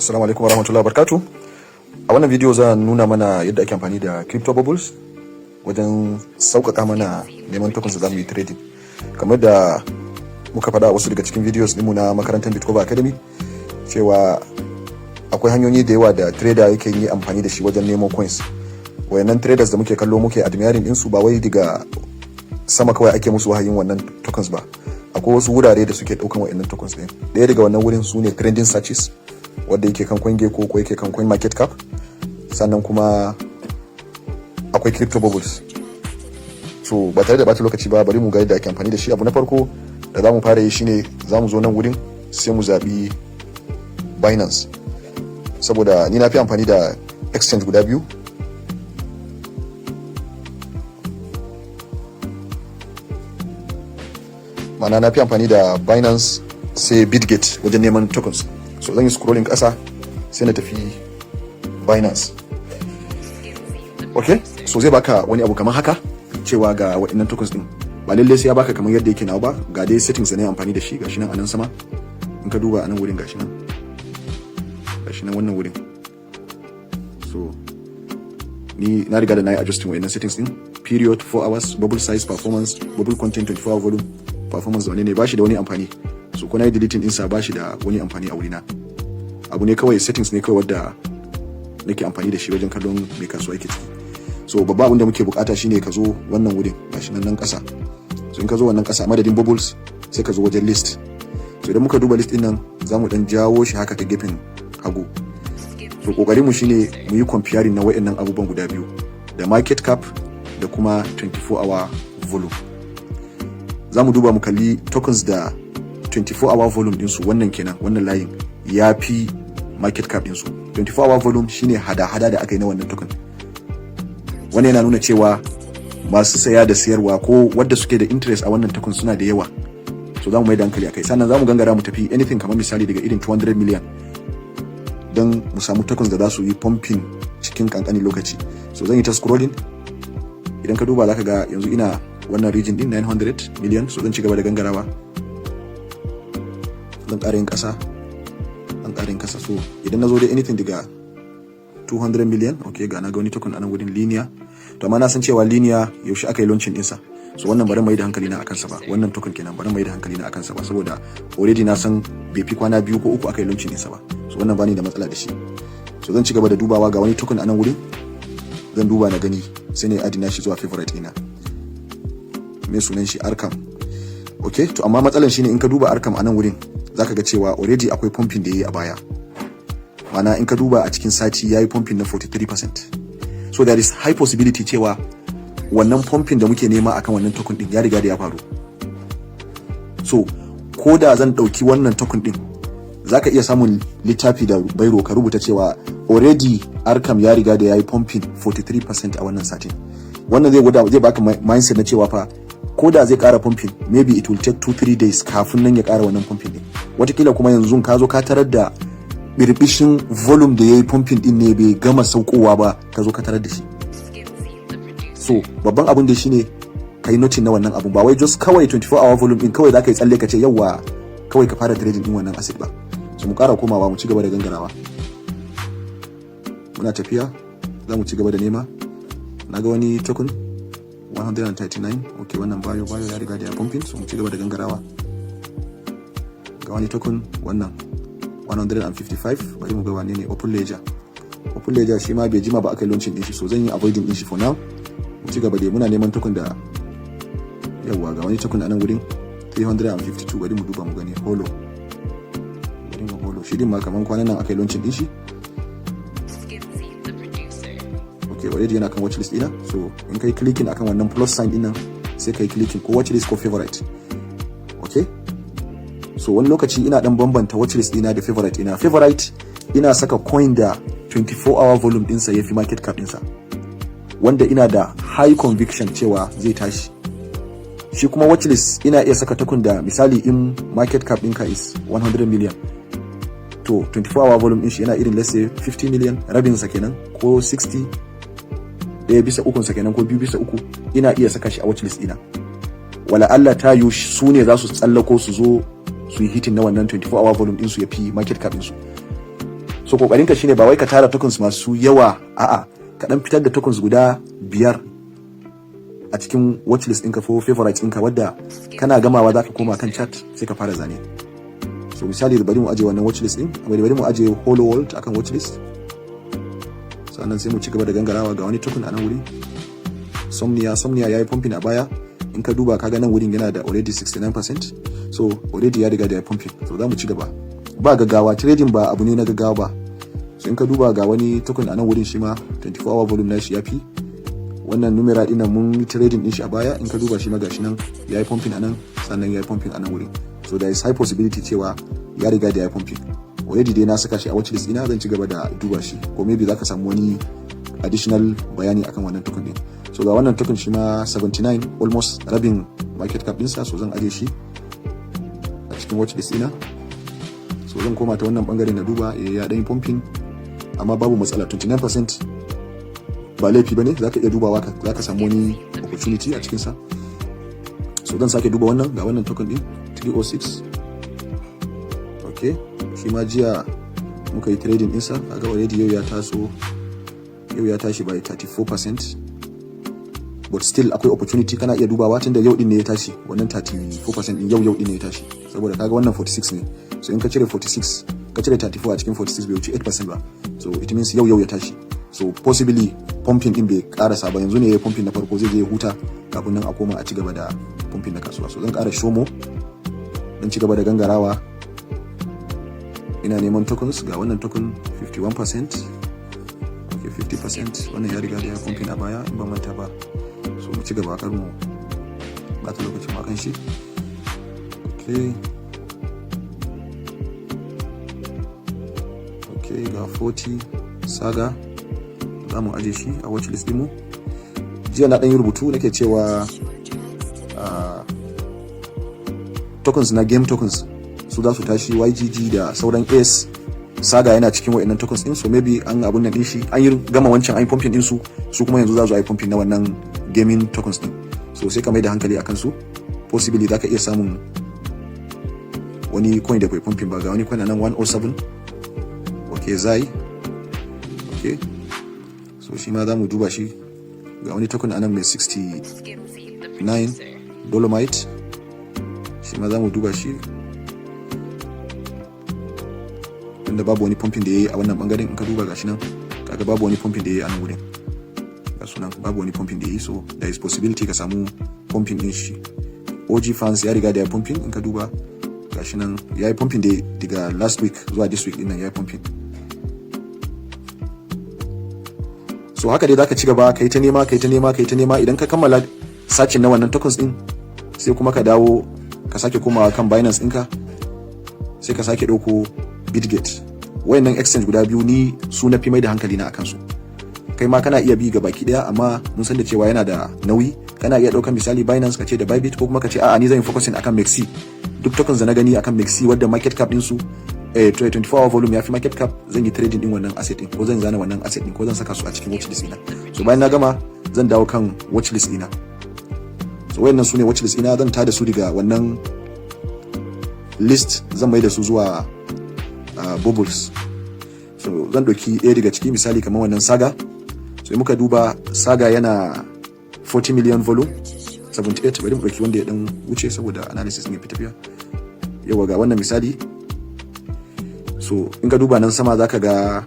Assalamu alaikum warahmatullahi wabarakatuh. A wannan video za nuna mana yadda ake amfani da crypto bubbles wajen sauƙaƙa mana neman tokens da zamu yi trading. Kamar da muka faɗa a wasu daga cikin videos ɗinmu na makarantar Bitcoin Academy cewa akwai hanyoyi da yawa da trader yake yi amfani da shi wajen nemo coins. Wayannan traders da muke kallo muke admiring ɗinsu ba wai daga sama kawai ake musu wahayin wannan tokens ba. Akwai wasu wurare da suke ɗaukan wayannan tokens ɗin. Ɗaya daga wannan wurin su ne trending searches wanda yake kan CoinGecko ko yake kan CoinMarketCap, sannan kuma akwai crypto bubbles. So ba tare da bata lokaci ba, bari mu ga yadda ake amfani da shi. Abu na farko da zamu fara yi shine zamu zo nan wurin sai mu zabi Binance, saboda ni na fi amfani da exchange guda biyu. Mana na fi amfani da Binance sai Bitget wajen neman tokens. So zan yi scrolling ƙasa sai na tafi Binance. Okay, so zai baka wani abu kamar haka cewa ga waɗannan tokens din. Ba lalle sai ya baka kamar yadda yake nawa ba, ga dai settings da na yi amfani da shi gashi nan a nan sama. In ka duba a nan wurin gashi nan wannan wurin. So ni na riga da na yi adjusting waɗannan settings din. Period 4 hours, bubble size, performance, bubble content 24 hour volume, performance da wani ne, ba shi da wani amfani. So ko na yi deleting ɗinsa ba shi da wani amfani a wurina. Abu ne kawai, settings ne kawai wadda nake amfani da shi wajen kallon mai kasuwa yake ciki. So babba abin da muke bukata shine ka zo wannan wurin gashi nan ƙasa. So in ka zo wannan ƙasa madadin bubbles sai ka zo wajen list. So idan muka duba list din nan za mu dan jawo shi haka ta gefen hagu. So kokarin mu shine mu yi comparing na wayannan abubuwan guda biyu, da market cap da kuma 24 hour volume. Za mu duba mu kalli tokens da 24 hour volume ɗinsu, wannan kenan, wannan layin ya fi market cap ɗinsu. 24 hour volume shine hada-hada da aka yi na wannan token. Wannan yana nuna cewa masu saya da sayarwa ko wadda suke da interest a wannan token suna da yawa. So za mu mai da hankali a kai. Sannan za mu gangara mu tafi anything kamar misali daga irin 200 million don mu samu tokens da za su yi pumping cikin kankanin lokaci. So zan yi ta scrolling. Idan ka duba za ka ga yanzu ina wannan region din 900 million. So zan ci gaba da gangarawa. Zan ƙara yin ƙasa. So idan na zo da anything daga 200 million, okay, ga na ga wani token anan wurin linear. To amma na san cewa linear yaushe aka yi launching ɗinsa. So wannan bari mai da hankali na akan sa ba. Wannan token kenan bari mai da hankali na akan sa ba, saboda already na san bai fi kwana 2 ko 3 aka yi launching ɗinsa ba. So wannan bani da matsala da shi. So zan ci gaba da dubawa, ga wani token anan wurin. Zan duba na gani sai ne adina shi zuwa favorite ina. Me sunan shi? Arkam. Okay, to amma matsalan shine in ka duba Arkam anan wurin zaka ga cewa already akwai pumping da yayi a baya. Mana in ka duba a cikin sati yayi pumping na 43%. So there is high possibility cewa wannan pumping da muke nema akan wannan token din ya riga da ya faru. So ko da zan dauki wannan token din, zaka iya samun littafi da bairo ka rubuta cewa already Arkam ya riga da yayi pumping 43% a wannan satin. Wannan zai baka mindset na cewa fa ko da zai kara pumping, maybe it will take 2-3 days kafin nan ya kara wannan pumping din. Watakila kuma yanzu ka zo ka tarar da birbishin volume da yayi pumping din ne bai gama saukowa ba, ka zo ka tarar da shi. So babban abun da shine kai noting na wannan abu, ba wai just kawai 24 hour volume din kawai zaka yi tsalle ka ce yawa kawai ka fara trading din wannan asset ba. So mu kara komawa mu ci gaba da gangarawa. Muna tafiya, za mu ci gaba da nema. Na ga wani token 139, okay, wannan bayo ya riga da ya pumping, so mu ci gaba da gangarawa. Ga wani token wannan 155, bari mu ga wane ne. Open ledger shi ma bai jima ba aka launching din shi, so zan yi avoiding din shi for now. Mu ci gaba da muna neman token da yawa, ga wani token anan wurin 352, bari mu duba mu gani. Holo shi din ma kaman kwanan nan aka launching din shi. Okay, already yana kan watchlist ina. So in kai clicking akan wannan plus sign din nan sai kai clicking ko watchlist ko favorite. Okay, so wani lokaci ina dan bambanta watchlist ina da favorite ina. Favorite ina saka coin da 24 hour volume dinsa yafi market cap dinsa, wanda ina da high conviction cewa zai tashi. Shi kuma watchlist ina iya saka token da misali in market cap ɗinka is 100 million, to 24 hour volume din shi yana irin let's say 50 million, rabin sa kenan, ko 60, ɗaya bisa ukun sa kenan, ko 2 bisa 3, ina iya saka shi a watchlist ina. Wala Allah ta yi su ne za su tsallako su zo su yi hitin na wannan 24 hour volume din su ya fi market cap din su. So kokarin ka shine ba wai ka tara tokens masu yawa, a'a ka dan fitar da tokens guda 5 a cikin watchlist ɗinka ko favorites ɗinka wadda kana gamawa za ka koma kan chat sai ka fara zane. So misali bari mu aje wannan watchlist ɗin, bari mu aje Hollow World akan watchlist. Sannan sai mu ci gaba da gangarawa ga wani token a nan wuri. Somnia yayi pumping a baya. In ka duba kaga nan wurin yana da already 69%. So already ya riga da ya pumping. So za mu ci gaba. Ba gaggawa, trading ba abu ne na gaggawa ba. So in ka duba ga wani token a nan wurin shi ma 24 hour volume na shi yafi. Wannan numera din nan mun trading din shi a baya, in ka duba shi ma gashi nan yayi pumping a nan, sannan yayi pumping a nan wurin. So there is high possibility cewa ya riga da yayi pumping. Already dai na saka shi a watchlist ina, zan ci gaba da duba shi ko maybe zaka samu wani additional bayani akan wannan token din. So ga wannan token shi ma 79, almost rabin market cap dinsa, so zan aje shi a cikin watchlist ina. So zan koma ta wannan bangare na duba, ya dan pumping amma babu matsala, 29% ba laifi bane, zaka iya dubawa zaka samu wani opportunity a cikin sa. So zan sake duba wannan, ga wannan token din 306. Okay, shi ma jiya muka yi trading ɗinsa, kaga already yau ya tashi by 34%, but still akwai opportunity, kana iya dubawa tunda yau din ne ya tashi, wannan 34% din yau din ne ya tashi, saboda kaga wannan 46 ne. So in ka cire 46 ka cire 34 a cikin 46 bai wuce 8% ba, so it means yau ya tashi. So possibly pumping din bai karasa ba, yanzu ne ya pumping na farko, zai je ya huta kafin nan a koma a ci gaba da pumping na kasuwa. So zan kara shomo, dan ci gaba da gangarawa, ina neman tokens. Ga wannan token 51%, okay 50%, wannan ya riga da ya pumping a baya in ban manta ba. So mu ci gaba, kar mu ba ta lokacin makan shi. Okay ga 40 saga, za mu aje shi a watchlist din mu. Jiya na dan yi rubutu nake cewa tokens na game tokens su za su tashi, YGG da sauran ACE saga yana cikin wayannan tokens din. So maybe an abun nan din shi, an yi gama wancan an yi pumping din su kuma yanzu za su yi pumping na wannan gaming tokens din. So sai ka mai da hankali akan su, possibly zaka iya samun wani coin da kai pumping ba. Ga wani coin nan 107, okay Zai, okay so shi ma za mu duba shi. Ga wani token anan mai 69 Dolomite, shi ma za mu duba shi, tunda babu wani pumping da yayi a wannan bangaren. In ka duba gashi nan kaga babu wani pumping da yayi a nan wurin, ga sunan babu wani pumping da yayi. So there is possibility ka samu pumping din shi. OG fans ya riga da ya pumping, in ka duba gashi nan yayi pumping da daga last week zuwa this week din nan yayi pumping. So haka dai zaka ci gaba kai ta nema. Idan ka kammala searching na wannan tokens din, sai kuma ka dawo ka sake komawa kan Binance ɗinka, sai ka sake ɗauko Bitget. Wayannan exchange guda biyu ni su na fi mai da hankali na akan su. Kai ma kana iya bi ga baki daya, amma mun san da cewa yana da nauyi. Kana iya ɗaukan misali Binance ka ce da Bybit, ko kuma ka ce a'a ni zan yi focusing akan Mexi. Duk tokens da na gani akan Mexi wadda market cap din su 24 hour volume ya fi market cap, zan yi trading din wannan asset din, ko zan zana wannan asset din, ko zan saka su a cikin watchlist ina. So bayan na gama zan dawo kan watchlist ina. So wayannan su ne watchlist ina, zan tada su daga wannan list, zan mai da su zuwa bubbles. So zan doki ɗaya daga ciki, misali kamar wannan saga. So muka duba saga yana 40 million volume 78, bari mu doki wanda ya dan wuce saboda analysis ne fitafiya. Yawa ga wannan misali. So in ka duba nan sama zaka ga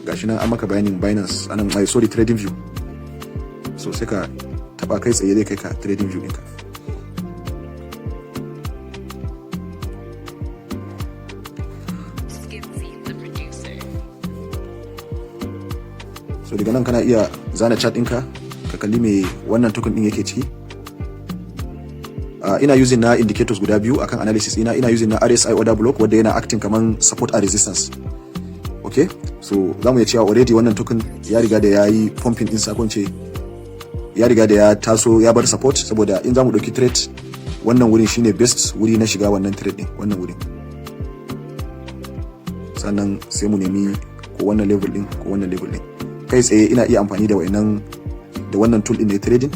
gashi nan an maka bayanin Binance anan, sorry trading view. So sai ka taba kai tsaye zai kai ka trading view ɗinka. So daga nan kana iya zana chart ɗinka ka kalli me wannan token ɗin yake ciki. Ina using na indicators guda biyu akan analysis ina using na RSI order block wadda yana acting kaman support and resistance. Okay, so zamu iya cewa already wannan token ya riga da yayi pumping din sakon ce, ya riga da ya taso ya bar support, saboda in zamu dauki trade wannan wurin shine best wuri na shiga wannan trade din, wannan wurin. Sannan sai mu nemi ko wannan level din ko wannan level din. Kai tsaye ina iya amfani da wannan tool din ne trading.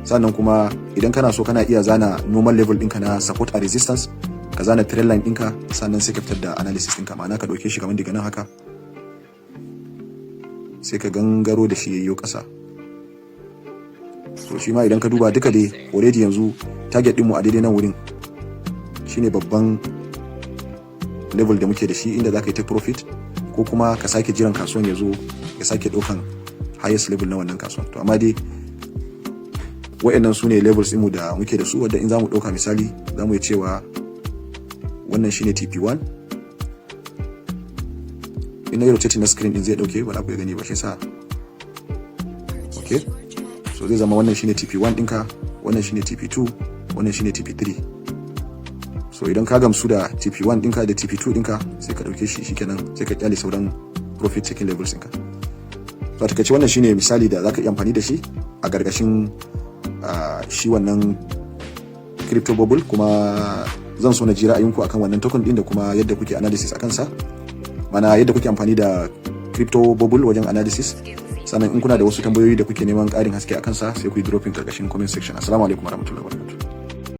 Sannan kuma idan kana so kana iya zana normal level ɗinka na support and resistance, ka zana trend line ɗinka, sannan sai ka fitar da analysis ɗinka, ma'ana ka ɗauke shi kamar daga nan haka sai ka gangaro da shi yayyo ƙasa. So shi ma idan ka duba duka dai already yanzu target ɗinmu a daidai nan wurin shine babban level da muke da shi, inda za ka yi take profit ko kuma ka sake jiran kasuwan ya zo ya sake ɗaukan highest level na wannan kasuwan. To amma dai wa'annan su ne levels ɗinmu da muke da su, wadda in za mu ɗauka misali za mu yi cewa wannan shine TP1. in na yi rotating na screen din zai ɗauke ba za ku gani ba, shi sa okay. So zai zama wannan shine TP1 ɗinka, wannan shine TP2, wannan shine TP3. So idan ka gamsu da TP1 ɗinka da TP2 ɗinka sai ka ɗauke shi, shikenan sai ka kyale sauran profit taking levels ɗinka. So a takaice wannan shine misali da zaka iya amfani da shi a gargashin shi wannan crypto bubble, kuma zan so na ji ra'ayinku akan wannan token din da kuma yadda kuke analysis akan sa, mana yadda kuke amfani da crypto bubble wajen analysis. Sannan in kuna da wasu tambayoyi da kuke neman ƙarin haske akan sa sai ku yi dropping karkashin comment section. Assalamu alaikum warahmatullahi wabarakatuh.